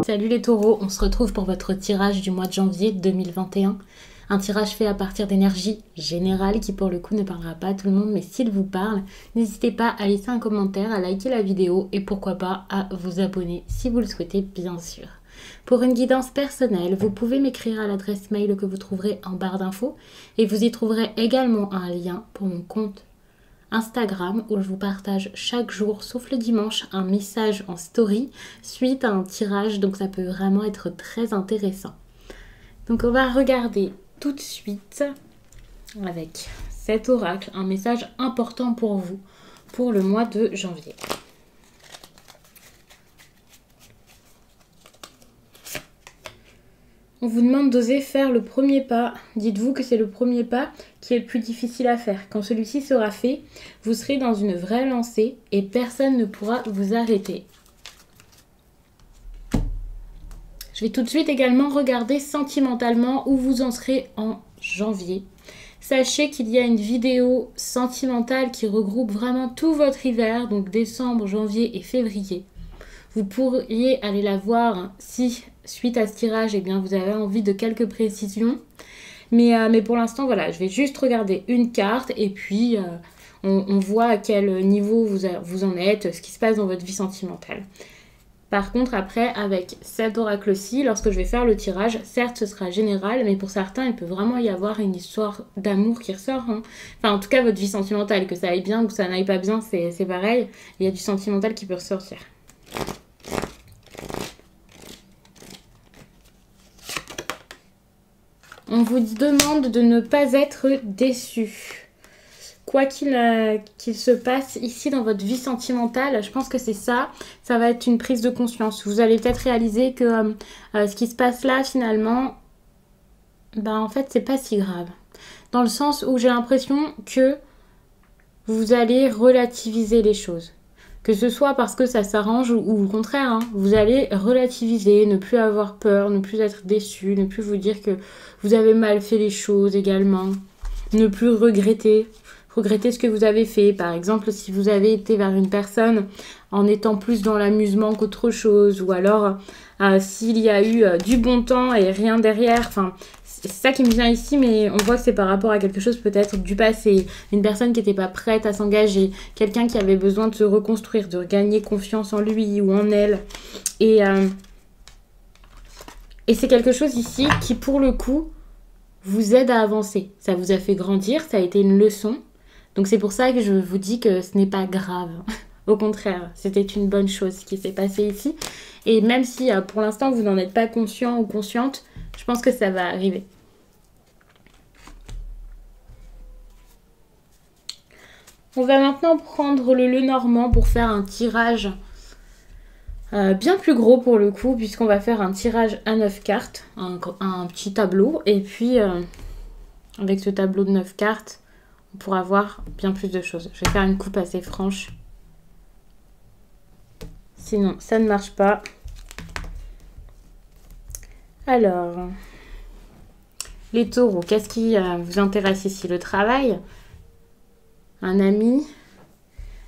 Salut les taureaux, on se retrouve pour votre tirage du mois de janvier 2021. Un tirage fait à partir d'énergie générale qui pour le coup ne parlera pas à tout le monde, mais s'il vous parle, n'hésitez pas à laisser un commentaire, à liker la vidéo et pourquoi pas à vous abonner si vous le souhaitez bien sûr. Pour une guidance personnelle, vous pouvez m'écrire à l'adresse mail que vous trouverez en barre d'infos et vous y trouverez également un lien pour mon compte Instagram où je vous partage chaque jour, sauf le dimanche, un message en story suite à un tirage, donc ça peut vraiment être très intéressant. Donc on va regarder tout de suite avec cet oracle un message important pour vous pour le mois de janvier. On vous demande d'oser faire le premier pas. Dites-vous que c'est le premier pas qui est le plus difficile à faire. Quand celui-ci sera fait, vous serez dans une vraie lancée et personne ne pourra vous arrêter. Je vais tout de suite également regarder sentimentalement où vous en serez en janvier. Sachez qu'il y a une vidéo sentimentale qui regroupe vraiment tout votre hiver, donc décembre, janvier et février. Vous pourriez aller la voir si, suite à ce tirage, eh bien, vous avez envie de quelques précisions. Mais pour l'instant, voilà, je vais juste regarder une carte et puis on voit à quel niveau vous en êtes, ce qui se passe dans votre vie sentimentale. Par contre, après, avec cet oracle-ci, lorsque je vais faire le tirage, certes, ce sera général, mais pour certains, il peut vraiment y avoir une histoire d'amour qui ressort. Hein. Enfin, en tout cas, votre vie sentimentale, que ça aille bien ou que ça n'aille pas bien, c'est pareil. Il y a du sentimental qui peut ressortir. On vous demande de ne pas être déçu. Quoi qu'il se passe ici dans votre vie sentimentale, je pense que c'est ça. Ça va être une prise de conscience. Vous allez peut-être réaliser que ce qui se passe là, finalement, ben en fait, c'est pas si grave. Dans le sens où j'ai l'impression que vous allez relativiser les choses. Que ce soit parce que ça s'arrange ou au contraire, hein, vous allez relativiser, ne plus avoir peur, ne plus être déçu, ne plus vous dire que vous avez mal fait les choses également, ne plus regretter ce que vous avez fait. Par exemple, si vous avez été vers une personne en étant plus dans l'amusement qu'autre chose, ou alors s'il y a eu du bon temps et rien derrière, enfin... C'est ça qui me vient ici, mais on voit que c'est par rapport à quelque chose peut-être du passé. Une personne qui n'était pas prête à s'engager. Quelqu'un qui avait besoin de se reconstruire, de regagner confiance en lui ou en elle. Et c'est quelque chose ici qui, pour le coup, vous aide à avancer. Ça vous a fait grandir, ça a été une leçon. Donc c'est pour ça que je vous dis que ce n'est pas grave. Au contraire, c'était une bonne chose qui s'est passée ici. Et même si pour l'instant vous n'en êtes pas conscient ou consciente, je pense que ça va arriver. On va maintenant prendre le Lenormand pour faire un tirage bien plus gros pour le coup, puisqu'on va faire un tirage à 9 cartes, un petit tableau. Et puis, avec ce tableau de 9 cartes, on pourra voir bien plus de choses. Je vais faire une coupe assez franche. Sinon, ça ne marche pas. Alors, les taureaux, qu'est-ce qui vous intéresse ici? Le travail? Un ami?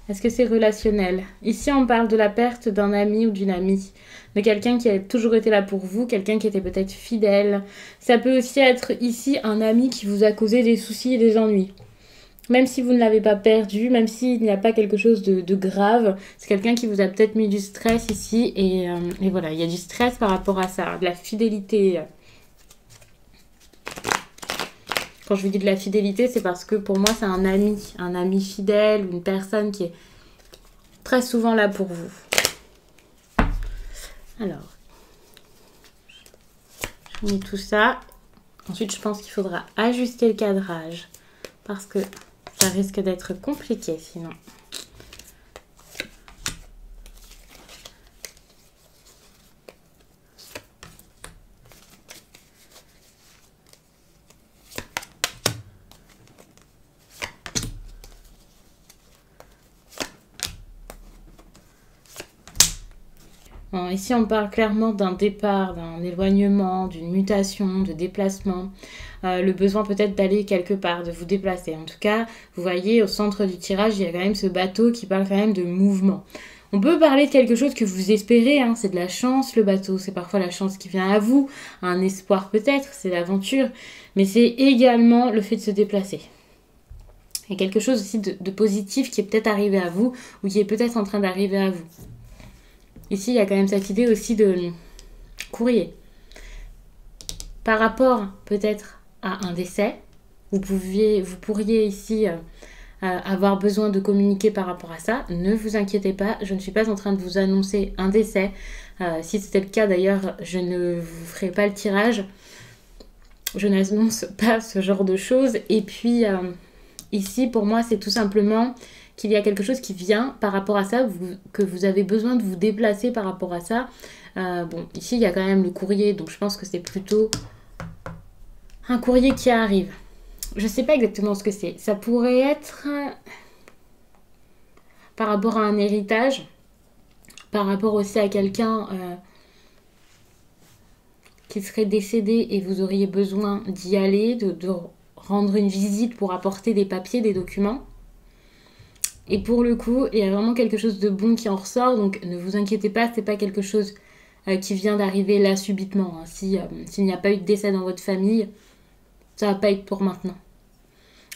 Est-ce que c'est relationnel? Ici, on parle de la perte d'un ami ou d'une amie, de quelqu'un qui a toujours été là pour vous, quelqu'un qui était peut-être fidèle. Ça peut aussi être ici un ami qui vous a causé des soucis et des ennuis. Même si vous ne l'avez pas perdu, même s'il n'y a pas quelque chose de grave, c'est quelqu'un qui vous a peut-être mis du stress ici. Et voilà, il y a du stress par rapport à ça, de la fidélité. Quand je vous dis de la fidélité, c'est parce que pour moi, c'est un ami fidèle, une personne qui est très souvent là pour vous. Alors, je mets tout ça. Ensuite, je pense qu'il faudra ajuster le cadrage parce que ça risque d'être compliqué sinon. Bon, ici, on parle clairement d'un départ, d'un éloignement, d'une mutation, de déplacement. Le besoin peut-être d'aller quelque part, de vous déplacer. En tout cas, vous voyez, au centre du tirage, il y a quand même ce bateau qui parle quand même de mouvement. On peut parler de quelque chose que vous espérez, hein, c'est de la chance, le bateau, c'est parfois la chance qui vient à vous, un espoir peut-être, c'est l'aventure, mais c'est également le fait de se déplacer. Il y a quelque chose aussi de positif qui est peut-être arrivé à vous, ou qui est peut-être en train d'arriver à vous. Ici, il y a quand même cette idée aussi de courrier. Par rapport peut-être à un décès, vous pourriez ici avoir besoin de communiquer par rapport à ça. Ne vous inquiétez pas, je ne suis pas en train de vous annoncer un décès. Si c'était le cas d'ailleurs, je ne vous ferai pas le tirage. Je n'annonce pas ce genre de choses. Et puis ici, pour moi, c'est tout simplement qu'il y a quelque chose qui vient par rapport à ça, que vous avez besoin de vous déplacer par rapport à ça. Bon, ici, il y a quand même le courrier, donc je pense que c'est plutôt un courrier qui arrive. Je ne sais pas exactement ce que c'est. Ça pourrait être par rapport à un héritage, par rapport aussi à quelqu'un qui serait décédé et vous auriez besoin d'y aller, de rendre une visite pour apporter des papiers, des documents. Et pour le coup, il y a vraiment quelque chose de bon qui en ressort, donc ne vous inquiétez pas, c'est pas quelque chose qui vient d'arriver là subitement. Hein. S'il n'y a pas eu de décès dans votre famille, ça va pas être pour maintenant.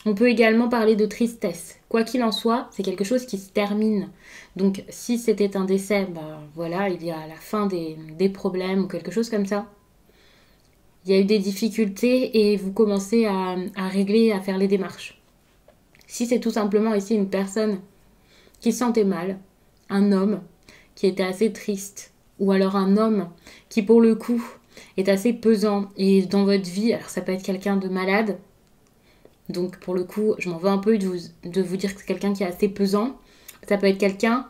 On peut également parler de tristesse. Quoi qu'il en soit, c'est quelque chose qui se termine. Donc si c'était un décès, voilà, il y a la fin des problèmes ou quelque chose comme ça. Il y a eu des difficultés et vous commencez à régler, à faire les démarches. Si c'est tout simplement ici une personne qui se sentait mal, un homme qui était assez triste, ou alors un homme qui pour le coup est assez pesant et dans votre vie, alors ça peut être quelqu'un de malade, donc pour le coup je m'en veux un peu de vous dire que c'est quelqu'un qui est assez pesant, ça peut être quelqu'un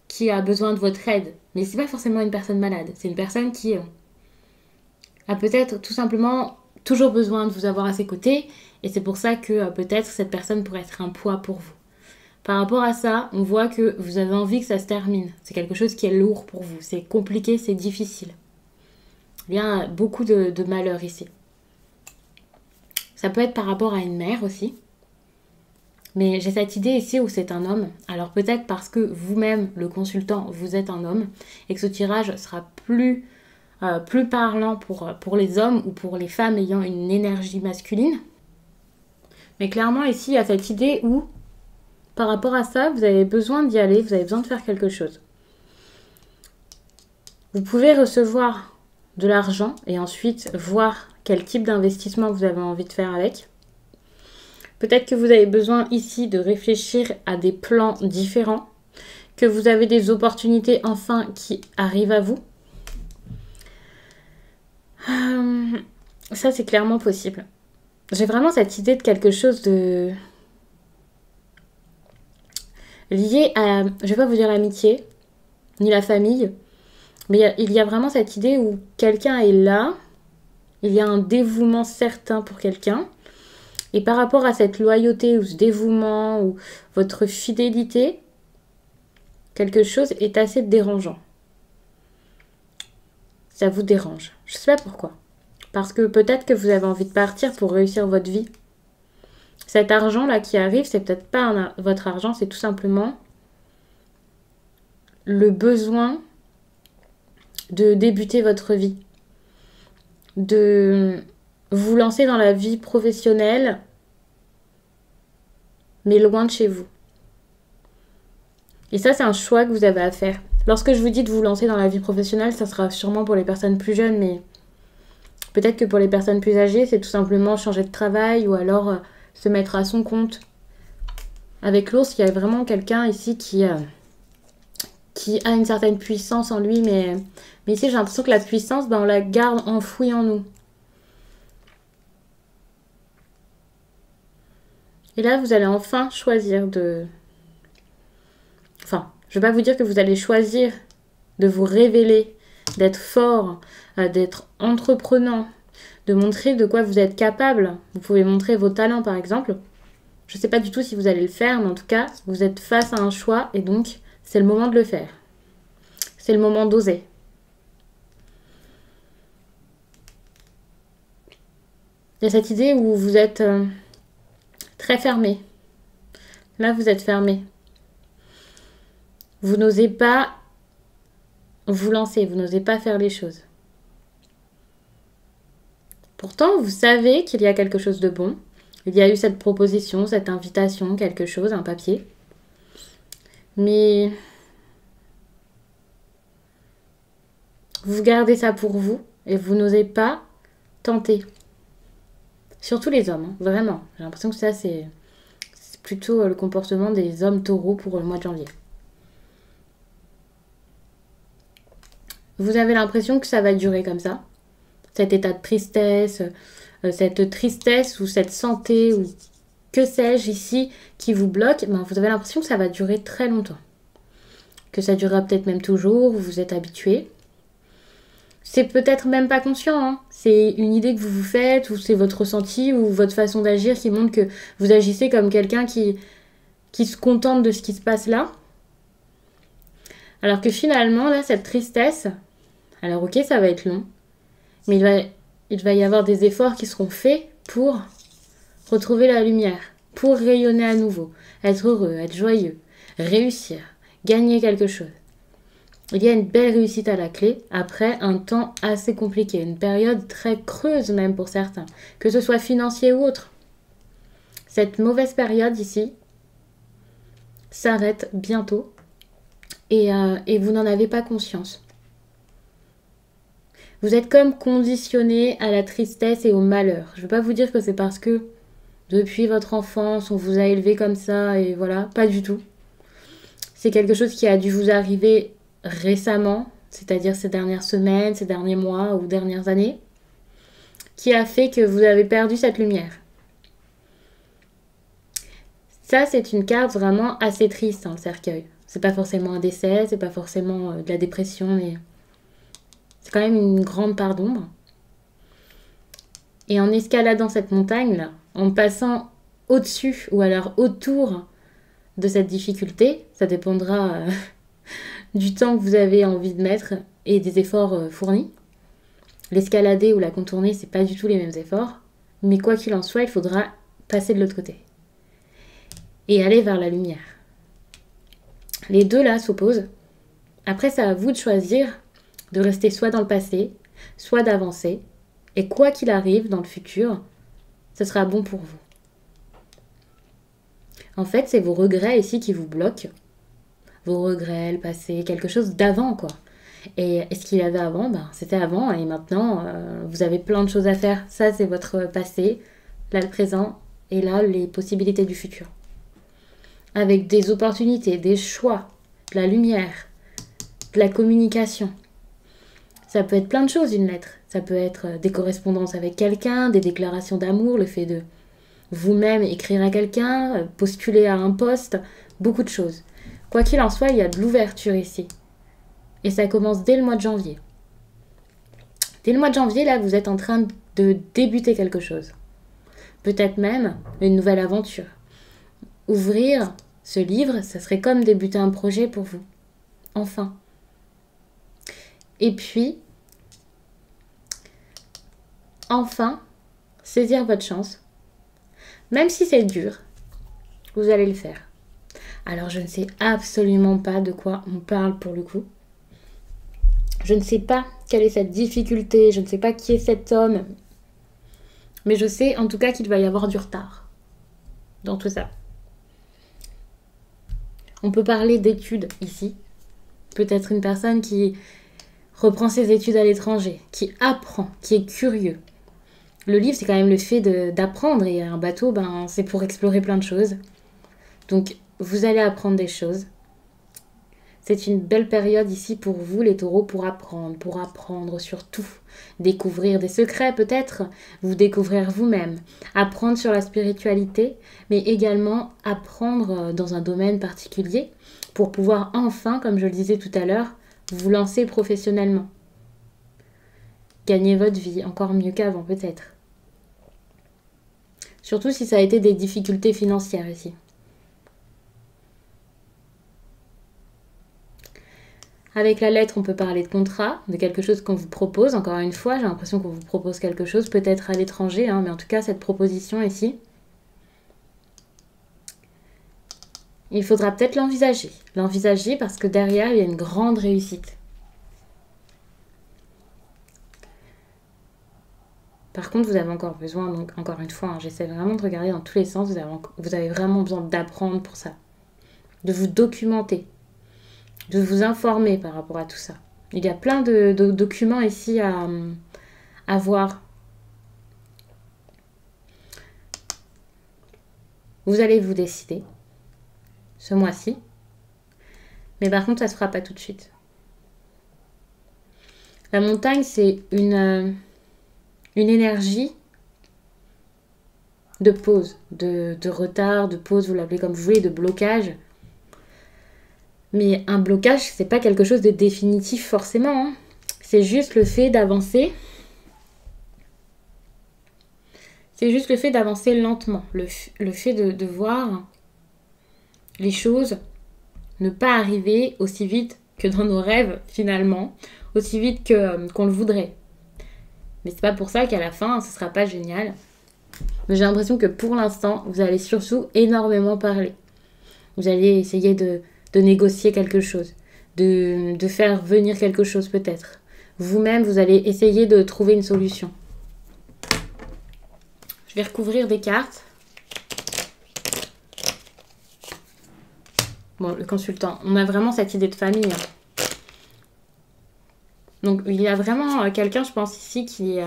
qui a besoin de votre aide, mais c'est pas forcément une personne malade, c'est une personne qui a peut-être tout simplement toujours besoin de vous avoir à ses côtés et c'est pour ça que peut-être cette personne pourrait être un poids pour vous. Par rapport à ça, on voit que vous avez envie que ça se termine. C'est quelque chose qui est lourd pour vous. C'est compliqué, c'est difficile. Il y a beaucoup de malheur ici. Ça peut être par rapport à une mère aussi. Mais j'ai cette idée ici où c'est un homme. Alors peut-être parce que vous-même, le consultant, vous êtes un homme. Et que ce tirage sera plus parlant pour les hommes ou pour les femmes ayant une énergie masculine. Mais clairement ici, il y a cette idée où par rapport à ça, vous avez besoin d'y aller, vous avez besoin de faire quelque chose. Vous pouvez recevoir de l'argent et ensuite voir quel type d'investissement vous avez envie de faire avec. Peut-être que vous avez besoin ici de réfléchir à des plans différents, que vous avez des opportunités enfin qui arrivent à vous. Ça, c'est clairement possible. J'ai vraiment cette idée de quelque chose de lié à, je vais pas vous dire l'amitié, ni la famille, mais il y a vraiment cette idée où quelqu'un est là, il y a un dévouement certain pour quelqu'un, et par rapport à cette loyauté ou ce dévouement ou votre fidélité, quelque chose est assez dérangeant. Ça vous dérange. Je sais pas pourquoi. Parce que peut-être que vous avez envie de partir pour réussir votre vie. Cet argent-là qui arrive, c'est peut-être pas votre argent, c'est tout simplement le besoin de débuter votre vie. De vous lancer dans la vie professionnelle, mais loin de chez vous. Et ça, c'est un choix que vous avez à faire. Lorsque je vous dis de vous lancer dans la vie professionnelle, ça sera sûrement pour les personnes plus jeunes, mais peut-être que pour les personnes plus âgées, c'est tout simplement changer de travail ou alors se mettre à son compte. Avec l'ours, il y a vraiment quelqu'un ici qui a une certaine puissance en lui, mais ici j'ai l'impression que la puissance, on la garde enfouie en nous. Et là, vous allez enfin choisir de... Enfin, je ne vais pas vous dire que vous allez choisir de vous révéler, d'être fort, d'être entreprenant, de montrer de quoi vous êtes capable. Vous pouvez montrer vos talents, par exemple. Je ne sais pas du tout si vous allez le faire, mais en tout cas, vous êtes face à un choix et donc, c'est le moment de le faire. C'est le moment d'oser. Il y a cette idée où vous êtes très fermé. Là, vous êtes fermé. Vous n'osez pas vous lancer, vous n'osez pas faire les choses. Pourtant, vous savez qu'il y a quelque chose de bon. Il y a eu cette proposition, cette invitation, quelque chose, un papier. Mais vous gardez ça pour vous et vous n'osez pas tenter. Surtout les hommes, hein, vraiment. J'ai l'impression que ça, c'est plutôt le comportement des hommes taureaux pour le mois de janvier. Vous avez l'impression que ça va durer comme ça. Cet état de tristesse, cette tristesse ou cette santé ou que sais-je ici qui vous bloque, ben vous avez l'impression que ça va durer très longtemps. Que ça durera peut-être même toujours, vous vous êtes habitué. C'est peut-être même pas conscient, hein. C'est une idée que vous vous faites, ou c'est votre ressenti, ou votre façon d'agir qui montre que vous agissez comme quelqu'un qui se contente de ce qui se passe là. Alors que finalement, là, cette tristesse, alors ok, ça va être long, mais il va y avoir des efforts qui seront faits pour retrouver la lumière, pour rayonner à nouveau, être heureux, être joyeux, réussir, gagner quelque chose. Il y a une belle réussite à la clé après un temps assez compliqué, une période très creuse même pour certains, que ce soit financier ou autre. Cette mauvaise période ici s'arrête bientôt et vous n'en avez pas conscience. Vous êtes comme conditionné à la tristesse et au malheur. Je ne veux pas vous dire que c'est parce que depuis votre enfance, on vous a élevé comme ça et voilà, pas du tout. C'est quelque chose qui a dû vous arriver récemment, c'est-à-dire ces dernières semaines, ces derniers mois ou dernières années, qui a fait que vous avez perdu cette lumière. Ça, c'est une carte vraiment assez triste, hein, le cercueil. C'est pas forcément un décès, c'est pas forcément de la dépression, mais c'est quand même une grande part d'ombre. Et en escaladant cette montagne-là, en passant au-dessus ou alors autour de cette difficulté, ça dépendra du temps que vous avez envie de mettre et des efforts fournis. L'escalader ou la contourner, c'est pas du tout les mêmes efforts, mais quoi qu'il en soit, il faudra passer de l'autre côté et aller vers la lumière. Les deux là s'opposent. Après, c'est à vous de choisir de rester soit dans le passé, soit d'avancer. Et quoi qu'il arrive dans le futur, ce sera bon pour vous. En fait, c'est vos regrets ici qui vous bloquent. Vos regrets, le passé, quelque chose d'avant, quoi. Et ce qu'il y avait avant, ben, c'était avant. Et maintenant, vous avez plein de choses à faire. Ça, c'est votre passé, là, le présent, et là, les possibilités du futur. Avec des opportunités, des choix, de la lumière, de la communication. Ça peut être plein de choses, une lettre. Ça peut être des correspondances avec quelqu'un, des déclarations d'amour, le fait de vous-même écrire à quelqu'un, postuler à un poste, beaucoup de choses. Quoi qu'il en soit, il y a de l'ouverture ici. Et ça commence dès le mois de janvier. Dès le mois de janvier, là, vous êtes en train de débuter quelque chose. Peut-être même une nouvelle aventure. Ouvrir ce livre, ça serait comme débuter un projet pour vous. Enfin. Et puis, enfin, saisir votre chance. Même si c'est dur, vous allez le faire. Alors, je ne sais absolument pas de quoi on parle pour le coup. Je ne sais pas quelle est cette difficulté, je ne sais pas qui est cet homme. Mais je sais en tout cas qu'il va y avoir du retard dans tout ça. On peut parler d'études ici. Peut-être une personne qui reprend ses études à l'étranger, qui apprend, qui est curieux. Le livre, c'est quand même le fait d'apprendre. Et un bateau, ben, c'est pour explorer plein de choses. Donc, vous allez apprendre des choses. C'est une belle période ici pour vous, les taureaux, pour apprendre sur tout. Découvrir des secrets peut-être, vous découvrir vous-même. Apprendre sur la spiritualité, mais également apprendre dans un domaine particulier pour pouvoir enfin, comme je le disais tout à l'heure, vous lancer professionnellement. Gagner votre vie encore mieux qu'avant peut-être. Surtout si ça a été des difficultés financières ici. Avec la lettre, on peut parler de contrat, de quelque chose qu'on vous propose. Encore une fois, j'ai l'impression qu'on vous propose quelque chose, peut-être à l'étranger, hein, mais en tout cas, cette proposition ici. il faudra peut-être l'envisager. L'envisager parce que derrière, il y a une grande réussite. Par contre, vous avez encore besoin, donc encore une fois, j'essaie vraiment de regarder dans tous les sens, vous avez vraiment besoin d'apprendre pour ça. De vous documenter, de vous informer par rapport à tout ça. Il y a plein de documents ici à voir. Vous allez vous décider ce mois-ci. Mais par contre, ça ne se fera pas tout de suite. La montagne, c'est une énergie de pause, de retard, de pause, vous l'appelez comme vous voulez, de blocage. Mais un blocage, c'est pas quelque chose de définitif forcément. Hein. C'est juste le fait d'avancer. C'est juste le fait d'avancer lentement. Le fait de voir les choses ne pas arriver aussi vite que dans nos rêves, finalement. Aussi vite qu'on le voudrait. Mais c'est pas pour ça qu'à la fin, ce sera pas génial. Mais j'ai l'impression que pour l'instant, vous allez surtout énormément parler. Vous allez essayer de négocier quelque chose, de faire venir quelque chose peut-être. Vous-même, vous allez essayer de trouver une solution. Je vais recouvrir des cartes. Bon, le consultant, on a vraiment cette idée de famille. Hein. Donc, il y a vraiment quelqu'un, je pense ici, qui est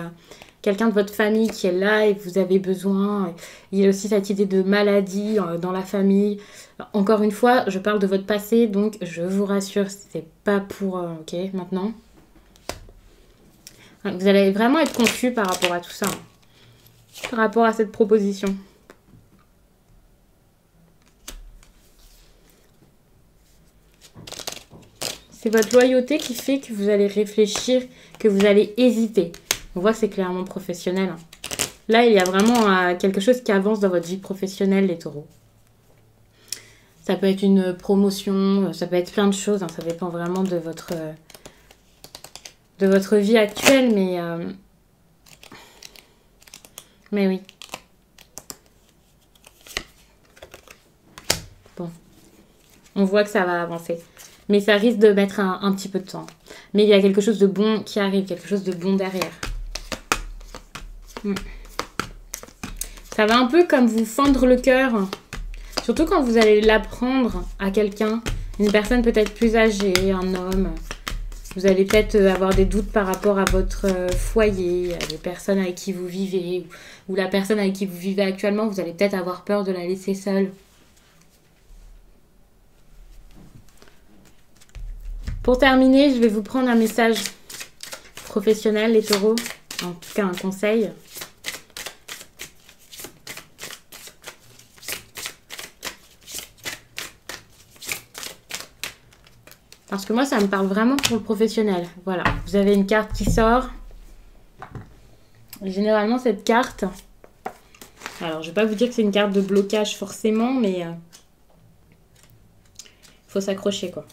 quelqu'un de votre famille qui est là et vous avez besoin. Il y a aussi cette idée de maladie dans la famille. Encore une fois, je parle de votre passé, donc je vous rassure, c'est pas pour... ok, maintenant. Vous allez vraiment être confus par rapport à tout ça. Hein, par rapport à cette proposition. C'est votre loyauté qui fait que vous allez réfléchir, que vous allez hésiter. On voit que c'est clairement professionnel. Hein. Là, il y a vraiment quelque chose qui avance dans votre vie professionnelle, les taureaux. Ça peut être une promotion, ça peut être plein de choses. Hein, ça dépend vraiment de votre vie actuelle. Mais oui. Bon. On voit que ça va avancer. Mais ça risque de mettre un petit peu de temps. Mais il y a quelque chose de bon qui arrive, quelque chose de bon derrière. Ça va un peu comme vous fendre le cœur. Surtout quand vous allez l'apprendre à quelqu'un. Une personne peut-être plus âgée, un homme. Vous allez peut-être avoir des doutes par rapport à votre foyer, les personnes avec qui vous vivez. Ou la personne avec qui vous vivez actuellement, vous allez peut-être avoir peur de la laisser seule. Pour terminer, je vais vous prendre un message professionnel, les taureaux. En tout cas, un conseil. Parce que moi, ça me parle vraiment pour le professionnel. Voilà, vous avez une carte qui sort. Et généralement, cette carte... Alors, je ne vais pas vous dire que c'est une carte de blocage forcément, mais... il faut s'accrocher, quoi.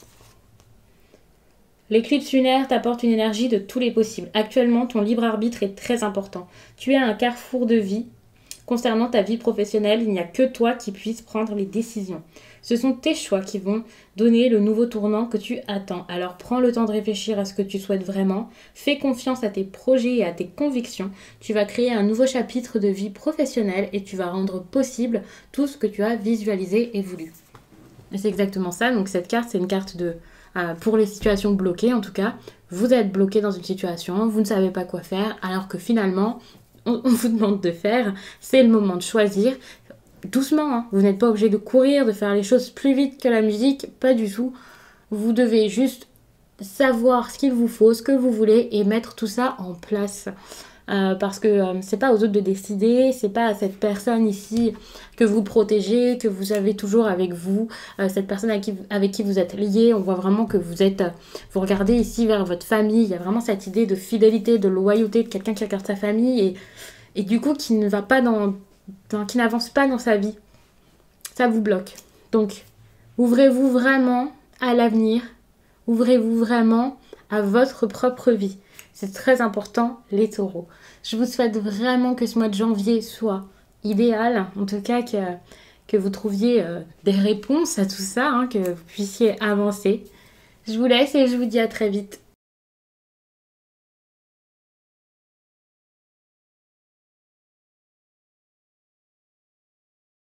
L'éclipse lunaire t'apporte une énergie de tous les possibles. Actuellement, ton libre arbitre est très important. Tu es à un carrefour de vie. Concernant ta vie professionnelle, il n'y a que toi qui puisses prendre les décisions. Ce sont tes choix qui vont donner le nouveau tournant que tu attends. Alors prends le temps de réfléchir à ce que tu souhaites vraiment. Fais confiance à tes projets et à tes convictions. Tu vas créer un nouveau chapitre de vie professionnelle et tu vas rendre possible tout ce que tu as visualisé et voulu. Et c'est exactement ça. Donc cette carte, c'est une carte pour les situations bloquées en tout cas. Vous êtes bloqué dans une situation, vous ne savez pas quoi faire, alors que finalement, on vous demande de faire. C'est le moment de choisir. Doucement, hein. Vous n'êtes pas obligé de courir, de faire les choses plus vite que la musique, pas du tout. Vous devez juste savoir ce qu'il vous faut, ce que vous voulez et mettre tout ça en place. Parce que c'est pas aux autres de décider, c'est pas à cette personne ici que vous protégez, que vous avez toujours avec vous, cette personne avec qui vous êtes lié. On voit vraiment que vous regardez ici vers votre famille, il y a vraiment cette idée de fidélité, de loyauté de quelqu'un qui regarde sa famille et du coup qui ne va pas qui n'avance pas dans sa vie. Ça vous bloque. Donc, ouvrez-vous vraiment à l'avenir, ouvrez-vous vraiment à votre propre vie. C'est très important, les taureaux. Je vous souhaite vraiment que ce mois de janvier soit idéal. En tout cas, que vous trouviez des réponses à tout ça, hein, que vous puissiez avancer. Je vous laisse et je vous dis à très vite.